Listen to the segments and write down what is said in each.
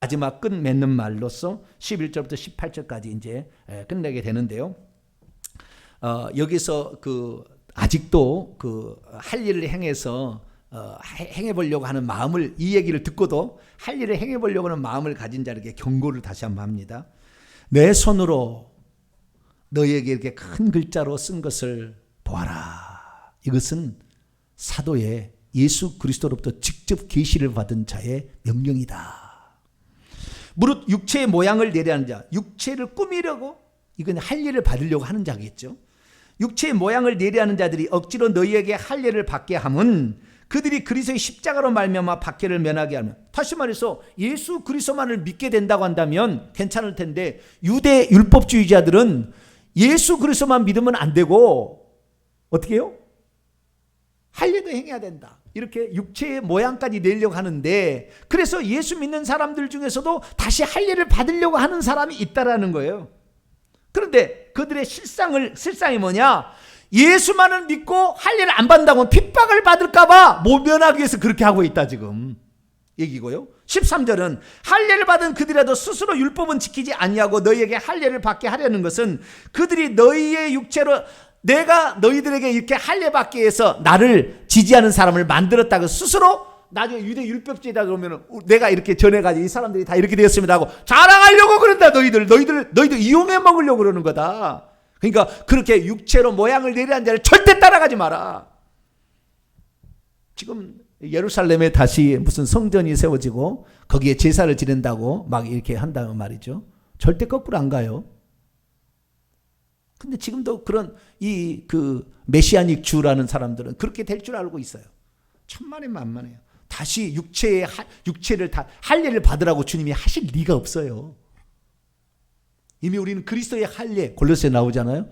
마지막 끝 맺는 말로서 11절부터 18절까지 이제 끝내게 되는데요. 여기서 아직도 할 일을 행해서 행해 보려고 하는 마음을, 이 얘기를 듣고도 할 일을 행해 보려고 하는 마음을 가진 자에게 경고를 다시 한번 합니다. 내 손으로 너희에게 이렇게 큰 글자로 쓴 것을 보아라. 이것은 사도의 예수 그리스도로부터 직접 계시를 받은 자의 명령이다. 무릇 육체의 모양을 내려하는 자, 육체를 꾸미려고, 이건 할 일을 받으려고 하는 자겠죠. 육체의 모양을 내려하는 자들이 억지로 너희에게 할 일을 받게 함은 그들이 그리스도의 십자가로 말미암아 박해를 면하게 하면, 다시 말해서 예수 그리스도만을 믿게 된다고 한다면 괜찮을 텐데, 유대 율법주의자들은 예수 그리스도만 믿으면 안 되고 어떻게 해요? 할 일도 행해야 된다. 이렇게 육체의 모양까지 내려고 하는데, 그래서 예수 믿는 사람들 중에서도 다시 할 일을 받으려고 하는 사람이 있다라는 거예요. 그런데 그들의 실상이 뭐냐? 예수만을 믿고 할 일을 안 받는다고 핍박을 받을까 봐 모면하기 위해서 그렇게 하고 있다 지금 얘기고요. 13절은 할 일을 받은 그들이라도 스스로 율법은 지키지 아니하고 너희에게 할 일을 받게 하려는 것은 그들이 너희의 육체로 내가 너희들에게 이렇게 할 일 받기 위해서 나를 지지하는 사람을 만들었다고 스스로 나중에 유대 율법주의다 그러면 내가 이렇게 전해가지고 이 사람들이 다 이렇게 되었습니다 하고 자랑하려고 그런다. 너희들 이용해 먹으려고 그러는 거다. 그러니까 그렇게 육체로 모양을 내려한 자를 절대 따라가지 마라. 지금 예루살렘에 다시 무슨 성전이 세워지고 거기에 제사를 지낸다고 막 이렇게 한다는 말이죠. 절대 거꾸로 안 가요. 근데 지금도 그런 메시아닉 주라는 사람들은 그렇게 될 줄 알고 있어요. 천만에만만해요. 다시 육체를 다 할 일을 받으라고 주님이 하실 리가 없어요. 이미 우리는 그리스도의 할례, 골로새에 나오잖아요.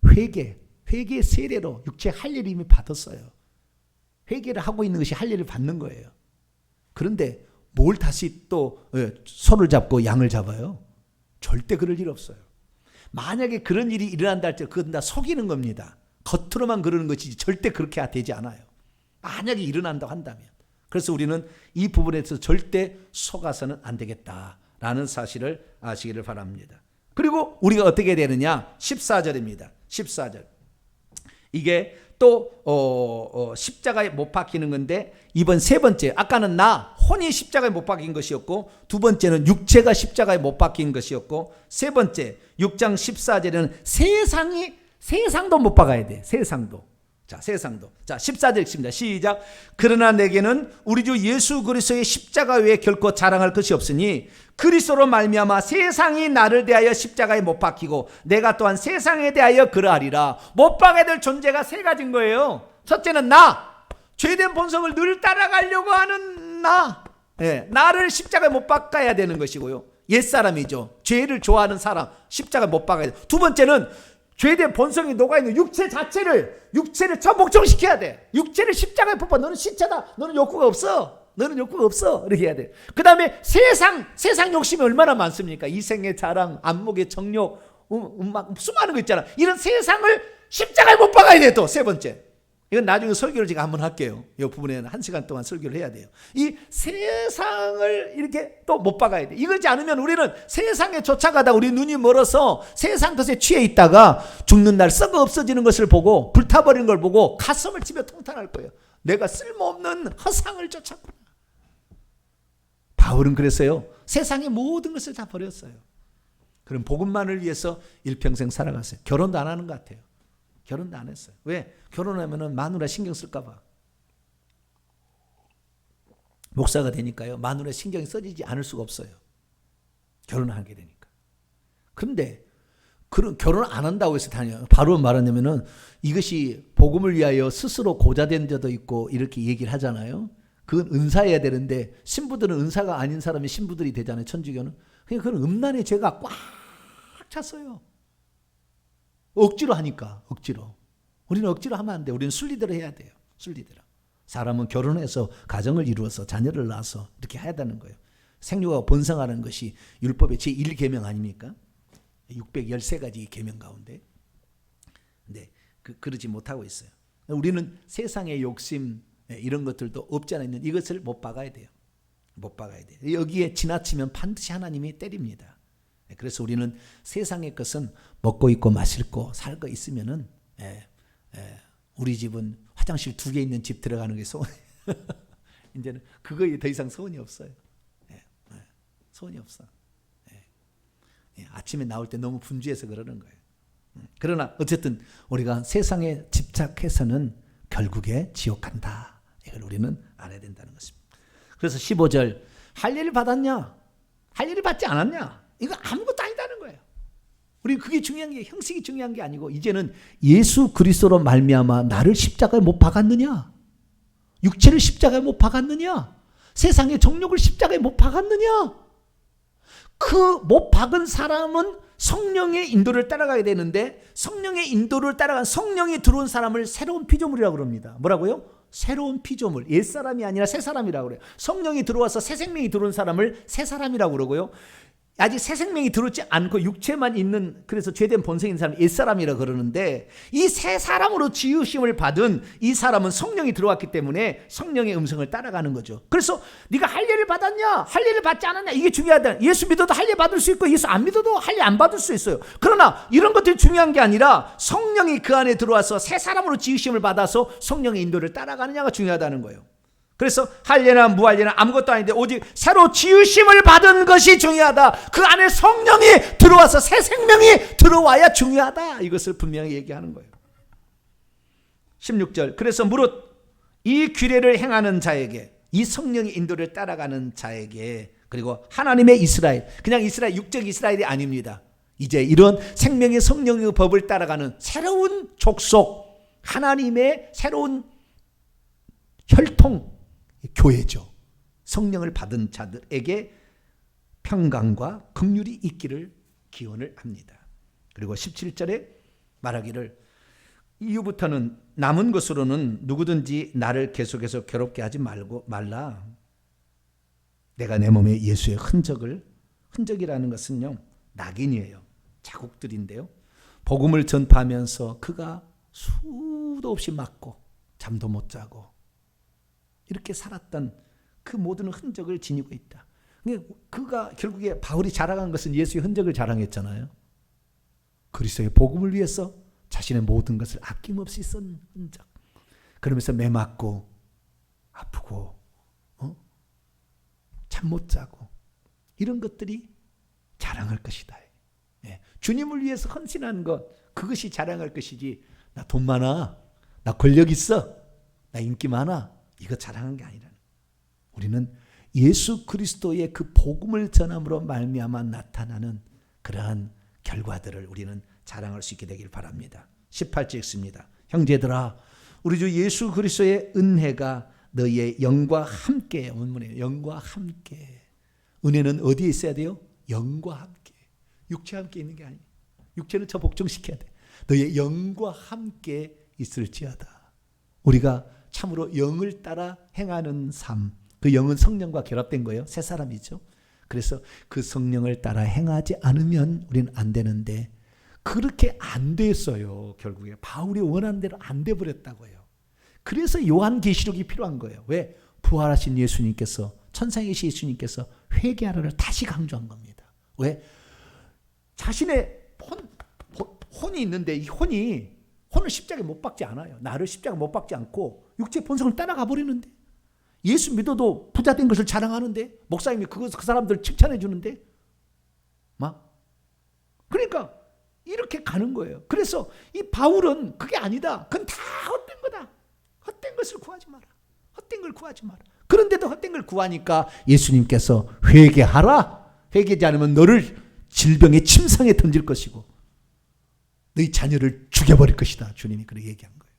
회개 세례로 육체 할 일을 이미 받았어요. 회개를 하고 있는 것이 할 일을 받는 거예요. 그런데 뭘 다시 또 손을 잡고 양을 잡아요? 절대 그럴 일 없어요. 만약에 그런 일이 일어난다 할 때 그건 다 속이는 겁니다. 겉으로만 그러는 것이지 절대 그렇게 되지 않아요. 만약에 일어난다고 한다면. 그래서 우리는 이 부분에서 절대 속아서는 안 되겠다라는 사실을 아시기를 바랍니다. 그리고 우리가 어떻게 되느냐? 14절입니다. 14절. 이게 또 십자가에 못 박히는 건데, 이번 세 번째, 아까는 혼이 십자가에 못 박힌 것이었고, 두 번째는 육체가 십자가에 못 박힌 것이었고, 세 번째 6장 14절에는 세상도 못 박아야 돼. 세상도. 자, 14절 읽습니다. 시작. 그러나 내게는 우리 주 예수 그리스도의 십자가 외에 결코 자랑할 것이 없으니 그리스도로 말미암아 세상이 나를 대하여 십자가에 못 박히고 내가 또한 세상에 대하여 그러하리라. 못 박아야 될 존재가 세 가지인 거예요. 첫째는 죄된 본성을 늘 따라가려고 하는 나를 십자가에 못 박아야 되는 것이고요. 옛사람이죠. 죄를 좋아하는 사람 십자가에 못 박아야 돼. 두 번째는 죄된 본성이 녹아있는 육체를 목적시켜야 돼. 육체를 십자가에 못 박아. 너는 시체다. 너는 욕구가 없어. 이렇게 해야 돼. 그 다음에 세상 욕심이 얼마나 많습니까? 이생의 자랑, 안목의 정욕, 수많은 거 있잖아. 이런 세상을 십자가에 못 박아야 돼. 또 세 번째. 이건 나중에 설교를 제가 한번 할게요. 이 부분에는 1시간 동안 설교를 해야 돼요. 이 세상을 이렇게 또 못 박아야 돼. 이러지 않으면 우리는 세상에 쫓아가다 우리 눈이 멀어서 세상 것에 취해 있다가 죽는 날 썩어 없어지는 것을 보고 불타버리는 걸 보고 가슴을 치며 통탄할 거예요. 내가 쓸모없는 허상을 쫓았구나. 바울은 그랬어요. 세상의 모든 것을 다 버렸어요. 그럼 복음만을 위해서 일평생 살아갔어요. 결혼도 안 하는 것 같아요. 결혼도 안 했어요. 왜? 결혼하면 마누라 신경 쓸까 봐. 목사가 되니까요. 마누라 신경이 써지지 않을 수가 없어요. 결혼하게 되니까. 그런데 그런 결혼 안 한다고 해서 바로 말하냐면은 이것이 복음을 위하여 스스로 고자된 자도 있고 이렇게 얘기를 하잖아요. 그건 은사해야 되는데 신부들은 은사가 아닌 사람이 신부들이 되잖아요. 천주교는. 그러니까 그건 음란의 죄가 꽉 찼어요. 억지로 하니까. 억지로. 우리는 억지로 하면 안 돼. 우리는 순리대로 해야 돼요. 순리대로. 사람은 결혼해서 가정을 이루어서 자녀를 낳아서 이렇게 해야 되는 거예요. 생육하고 번성하는 것이 율법의 제1계명 아닙니까? 613가지 계명 가운데. 근데 그러지 못하고 있어요. 우리는 세상의 욕심 이런 것들도 없지 않아 있는 이것을 못 박아야 돼요. 못 박아야 돼요. 여기에 지나치면 반드시 하나님이 때립니다. 그래서 우리는 세상의 것은 먹고 있고 마실 거 살 거 있으면은 우리 집은 화장실 2개 있는 집 들어가는 게 소원. 이제는 그거에 더 이상 소원이 없어요. 소원이 없어. 아침에 나올 때 너무 분주해서 그러는 거예요. 그러나 어쨌든 우리가 세상에 집착해서는 결국에 지옥 간다. 이걸 우리는 알아야 된다는 것입니다. 그래서 15절 할례를 받았냐? 할례를 받지 않았냐? 이거 아무것도 아니다는 거예요. 우리는 그게 중요한 게 형식이 중요한 게 아니고 이제는 예수 그리스도로 말미암아 나를 십자가에 못 박았느냐? 육체를 십자가에 못 박았느냐? 세상의 정욕을 십자가에 못 박았느냐? 그 못 박은 사람은 성령의 인도를 따라가야 되는데 성령의 인도를 따라간 성령이 들어온 사람을 새로운 피조물이라고 그럽니다. 뭐라고요? 새로운 피조물. 옛사람이 아니라 새사람이라고 그래요. 성령이 들어와서 새 생명이 들어온 사람을 새사람이라고 그러고요. 아직 새 생명이 들어오지 않고 육체만 있는 그래서 죄된 본성인 사람 옛사람이라고 그러는데 이 새 사람으로 지으심을 받은 이 사람은 성령이 들어왔기 때문에 성령의 음성을 따라가는 거죠. 그래서 네가 할례를 받았냐? 할례를 받지 않았냐? 이게 중요하다. 예수 믿어도 할례 받을 수 있고 예수 안 믿어도 할례 안 받을 수 있어요. 그러나 이런 것들이 중요한 게 아니라 성령이 그 안에 들어와서 새 사람으로 지으심을 받아서 성령의 인도를 따라가느냐가 중요하다는 거예요. 그래서 할례나 무할례나 아무것도 아닌데 오직 새로 지으심을 받은 것이 중요하다. 그 안에 성령이 들어와서 새 생명이 들어와야 중요하다. 이것을 분명히 얘기하는 거예요. 16절 그래서 무릇 이 규례를 행하는 자에게 이 성령의 인도를 따라가는 자에게 그리고 하나님의 이스라엘 그냥 이스라엘 육적 이스라엘이 아닙니다. 이제 이런 생명의 성령의 법을 따라가는 새로운 족속 하나님의 새로운 혈통 교회죠. 성령을 받은 자들에게 평강과 긍휼이 있기를 기원을 합니다. 그리고 17절에 말하기를 이후부터는 남은 것으로는 누구든지 나를 계속해서 괴롭게 하지 말라. 내가 내 몸에 예수의 흔적이라는 것은요 낙인이에요. 자국들인데요. 복음을 전파하면서 그가 수도 없이 맞고 잠도 못 자고 이렇게 살았던 그 모든 흔적을 지니고 있다. 그가 결국에 바울이 자랑한 것은 예수의 흔적을 자랑했잖아요. 그리스도의 복음을 위해서 자신의 모든 것을 아낌없이 쓴 흔적. 그러면서 매 맞고 아프고 잠 못 자고 이런 것들이 자랑할 것이다. 주님을 위해서 헌신한 것 그것이 자랑할 것이지 나 돈 많아, 나 권력 있어, 나 인기 많아 이거 자랑한 게 아니라 우리는 예수 그리스도의 그 복음을 전함으로 말미암아 나타나는 그러한 결과들을 우리는 자랑할 수 있게 되길 바랍니다. 18절 읽습니다. 형제들아 우리 주 예수 그리스도의 은혜가 너희의 영과 함께 원문에 영과 함께 은혜는 어디에 있어야 돼요? 영과 함께 육체와 함께 있는 게 아니에요. 육체는 저 복종시켜야 돼. 너희의 영과 함께 있을지어다. 우리가 참으로 영을 따라 행하는 삶 그 영은 성령과 결합된 거예요. 새 사람이죠. 그래서 그 성령을 따라 행하지 않으면 우리는 안 되는데 그렇게 안 됐어요. 결국에 바울이 원하는 대로 안 돼버렸다고요. 그래서 요한계시록이 필요한 거예요. 왜? 부활하신 예수님께서 천상에 계신 예수님께서 회개하라를 다시 강조한 겁니다. 왜? 자신의 혼이 있는데 이 혼을 십자가에 못 박지 않아요. 나를 십자가에 못 박지 않고 육체의 본성을 따라가 버리는데 예수 믿어도 부자 된 것을 자랑하는데 목사님이 그 사람들 칭찬해 주는데 막 그러니까 이렇게 가는 거예요. 그래서 이 바울은 그게 아니다. 그건 다 헛된 거다. 헛된 것을 구하지 마라. 헛된 걸 구하지 마라. 그런데도 헛된 걸 구하니까 예수님께서 회개하라. 회개하지 않으면 너를 질병의 침상에 던질 것이고 너희 자녀를 죽여버릴 것이다. 주님이 그렇게 얘기한 거예요.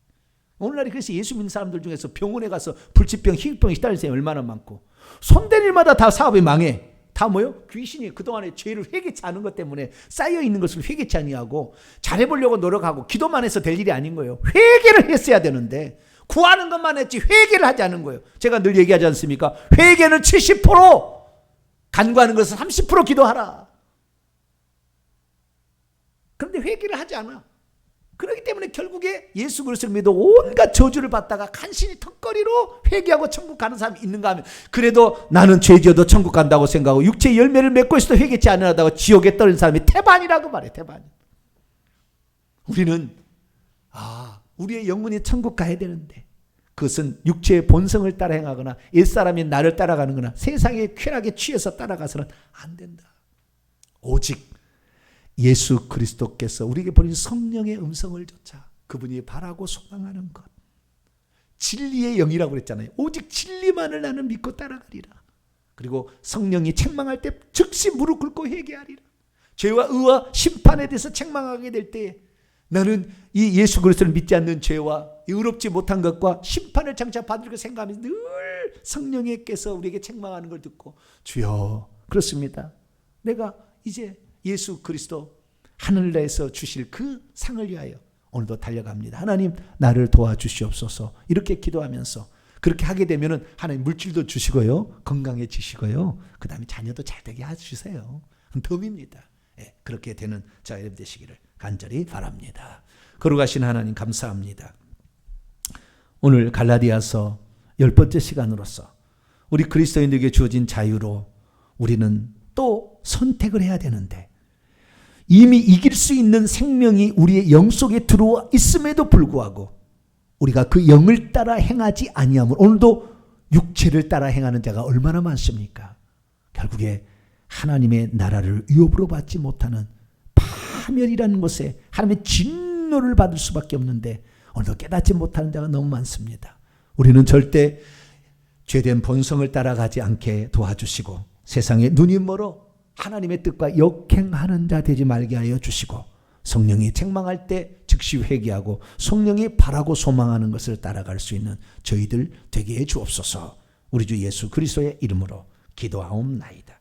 오늘날에 그래서 예수 믿는 사람들 중에서 병원에 가서 불치병, 희귀병에 시달리는 사람이 얼마나 많고 손댄 일마다 다 사업이 망해. 다 뭐요? 귀신이 그동안에 죄를 회개치 않은 것 때문에 쌓여있는 것을 회개치 아니하고 잘해보려고 노력하고 기도만 해서 될 일이 아닌 거예요. 회개를 했어야 되는데 구하는 것만 했지 회개를 하지 않은 거예요. 제가 늘 얘기하지 않습니까? 회개는 70%, 간구하는 것은 30% 기도하라. 그런데 회개를 하지 않아. 그렇기 때문에 결국에 예수 그리스도를 믿어 온갖 저주를 받다가 간신히 턱걸이로 회개하고 천국 가는 사람이 있는가 하면, 그래도 나는 죄 지어도 천국 간다고 생각하고 육체의 열매를 맺고 있어도 회개치 않으려다가 지옥에 떨어진 사람이 태반이라고 말해. 태반. 우리는 우리의 영혼이 천국 가야 되는데 그것은 육체의 본성을 따라 행하거나 옛사람이 나를 따라가는 거나 세상의 쾌락에 취해서 따라가서는 안 된다. 오직 예수 그리스도께서 우리에게 보내신 성령의 음성을 좇아 그분이 바라고 소망하는 것, 진리의 영이라고 그랬잖아요. 오직 진리만을 나는 믿고 따라가리라. 그리고 성령이 책망할 때 즉시 무릎 꿇고 회개하리라. 죄와 의와 심판에 대해서 책망하게 될 때에 나는 이 예수 그리스도를 믿지 않는 죄와 의롭지 못한 것과 심판을 장차 받을 것 생각하면서 늘 성령께서 우리에게 책망하는 걸 듣고, 주여 그렇습니다, 내가 이제 예수 그리스도 하늘나라에서 주실 그 상을 위하여 오늘도 달려갑니다. 하나님 나를 도와주시옵소서. 이렇게 기도하면서 그렇게 하게 되면은 하나님 물질도 주시고요, 건강해지시고요, 그 다음에 자녀도 잘 되게 해주세요. 덤입니다. 그렇게 되는 자 여러분 되시기를 간절히 바랍니다. 거룩하신 하나님 감사합니다. 오늘 갈라디아서 10번째 시간으로서 우리 그리스도인들에게 주어진 자유로 우리는 또 선택을 해야 되는데, 이미 이길 수 있는 생명이 우리의 영 속에 들어와 있음에도 불구하고 우리가 그 영을 따라 행하지 아니하면, 오늘도 육체를 따라 행하는 자가 얼마나 많습니까? 결국에 하나님의 나라를 유업으로 받지 못하는 파멸이라는 것에 하나님의 진노를 받을 수밖에 없는데 오늘도 깨닫지 못하는 자가 너무 많습니다. 우리는 절대 죄된 본성을 따라가지 않게 도와주시고 세상에 눈이 멀어 하나님의 뜻과 역행하는 자 되지 말게 하여 주시고, 성령이 책망할 때 즉시 회개하고 성령이 바라고 소망하는 것을 따라갈 수 있는 저희들 되게 해 주옵소서. 우리 주 예수 그리스도의 이름으로 기도하옵나이다.